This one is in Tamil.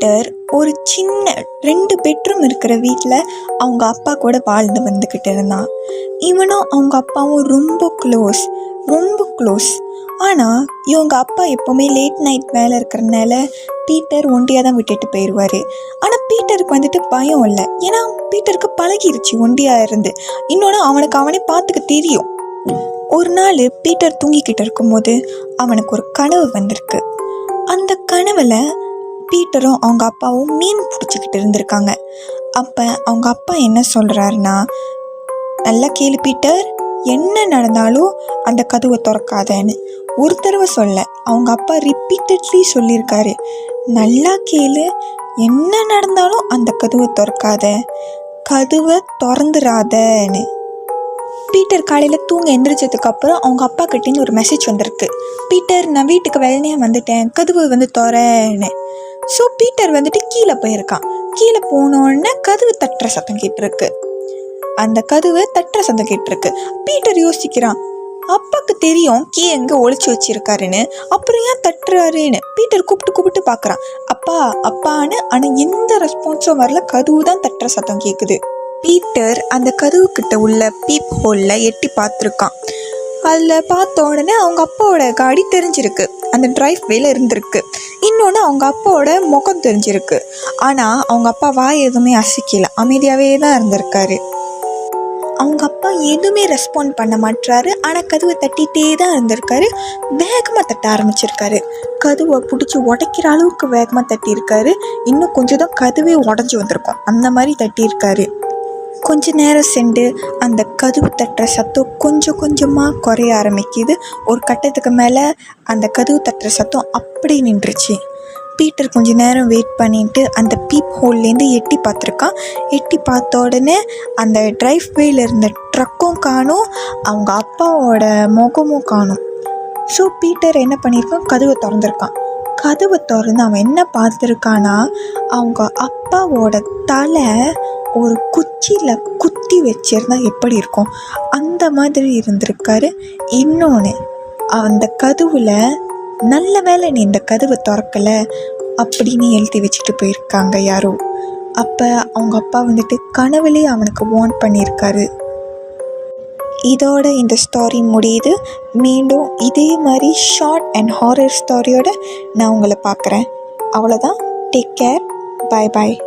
பீட்டர் ஒரு சின்ன 2 பெட்ரூம் இருக்கிற வீட்டில் அவங்க அப்பா கூட வாழ்ந்து வந்துக்கிட்டு இருந்தான். இவனும் அவங்க அப்பாவும் ரொம்ப க்ளோஸ். ஆனால் இவங்க அப்பா எப்போவுமே லேட் நைட் வேலை இருக்கிறனால பீட்டர் ஒண்டியாக தான் விட்டுட்டு போயிடுவார். ஆனால் பீட்டருக்கு வந்துட்டு பயம் இல்லை, ஏன்னா பீட்டருக்கு பழகிருச்சு ஒண்டியாக இருந்து. இன்னொன்று அவனுக்கு அவனே பார்த்துக்க தெரியும். ஒரு நாள் பீட்டர் தூங்கிக்கிட்டு இருக்கும்போது அவனுக்கு ஒரு கனவு வந்திருக்கு. அந்த கனவில் பீட்டரும் அவங்க அப்பாவும் மீன் பிடிச்சிக்கிட்டு இருந்திருக்காங்க. அப்போ அவங்க அப்பா என்ன சொல்கிறாருன்னா, நல்லா கேளு பீட்டர், என்ன நடந்தாலும் அந்த கதவை திறக்காதன்னு. ஒரு தடவை சொல்ல, அவங்க அப்பா ரிப்பீட்டட்லி சொல்லியிருக்காரு, நல்லா கேளு, என்ன நடந்தாலும் அந்த கதவை திறக்காத, கதவை திறந்துடாதன்னு. பீட்டர் காலையில் தூங்க எந்திரிச்சதுக்கப்புறம் அவங்க அப்பா கிட்டேருந்து ஒரு மெசேஜ் வந்திருக்கு. பீட்டர், நான் வீட்டுக்கு வெள்ளனையாக வந்துட்டேன், கதவு திறன்னு. ஸோ பீட்டர் வந்துட்டு கீழே போயிருக்கான். கீழே போனோடனே கதவு தட்டுற சத்தம் கேட்டிருக்கு. அந்த கதவு தட்டுற சத்தம் கேட்டிருக்கு. பீட்டர் யோசிக்கிறான், அப்பாவுக்கு தெரியும் கீ எங்கே ஒளிச்சு வச்சிருக்காருன்னு, அப்புறம் ஏன் தட்டுறாருன்னு. பீட்டர் கூப்பிட்டு பார்க்குறான், அப்பா அப்பான்னு. ஆனால் எந்த ரெஸ்பான்ஸும் வரல, கதவு தான் தட்டுற சத்தம் கேட்குது. பீட்டர் அந்த கதவுக்கிட்ட உள்ள பீப் ஹோலில் எட்டி பார்த்துருக்கான். அதில் பார்த்த உடனே அவங்க அப்பாவோட காடி தெரிஞ்சிருக்கு, அந்த டிரைவ் வேல இருந்திருக்கு. இன்னொன்று அவங்க அப்பாவோட முகம் தெரிஞ்சிருக்கு. ஆனால் அவங்க அப்பா வாய் எதுவுமே அசைக்கல, அமைதியாகவே தான் இருந்திருக்காரு. அவங்க அப்பா எதுவுமே ரெஸ்பாண்ட் பண்ண மாட்டாரு. ஆனால் கதவை தட்டிகிட்டே தான் இருந்திருக்காரு. வேகமாக தட்ட ஆரம்பிச்சிருக்காரு. கதவை பிடிச்சி உடைக்கிற அளவுக்கு வேகமாக தட்டியிருக்காரு. இன்னும் கொஞ்சம் தான் கதவே உடஞ்சி வந்திருக்கும், அந்த மாதிரி தட்டியிருக்காரு. கொஞ்ச நேரம் சென்று அந்த கதவு தட்டுற சத்தம் கொஞ்சமாக குறைய ஆரம்பிக்குது. ஒரு கட்டத்துக்கு மேலே அந்த கதவு தட்டுற சத்தம் அப்படி நின்றுச்சு. பீட்டர் கொஞ்ச நேரம் வெயிட் பண்ணிட்டு அந்த பீப் ஹோல்லேருந்து எட்டி பார்த்துருக்கான். எட்டி பார்த்த உடனே அந்த டிரைவ்வேல இருந்த ட்ரக்கும் காணும், அவங்க அப்பாவோட முகமும் காணும். ஸோ பீட்டர் என்ன பண்ணியிருக்கான், கதவை திறந்துருக்கான். கதவை திறந்து அவன் என்ன பார்த்துருக்கானா, அவங்க அப்பாவோட தலை ஒரு குச்சியில் குத்தி வச்சிருந்தா எப்படி இருக்கும் அந்த மாதிரி இருந்திருக்காரு. இன்னொன்று, அந்த கதவுல நல்ல வேளை நீ இந்த கதவை திறக்கலை அப்படின்னு எழுதி வச்சுட்டு போயிருக்காங்க யாரோ. அப்போ அவங்க அப்பா வந்துட்டு கனவுலே அவனுக்கு வார்ன் பண்ணியிருக்காரு. இதோட இந்த ஸ்டோரி முடியுது. மீண்டும் இதே மாதிரி ஷார்ட் அண்ட் ஹாரர் ஸ்டோரியோட நான் உங்களை பார்க்குறேன். அவ்வளோதான். Take care. பாய்.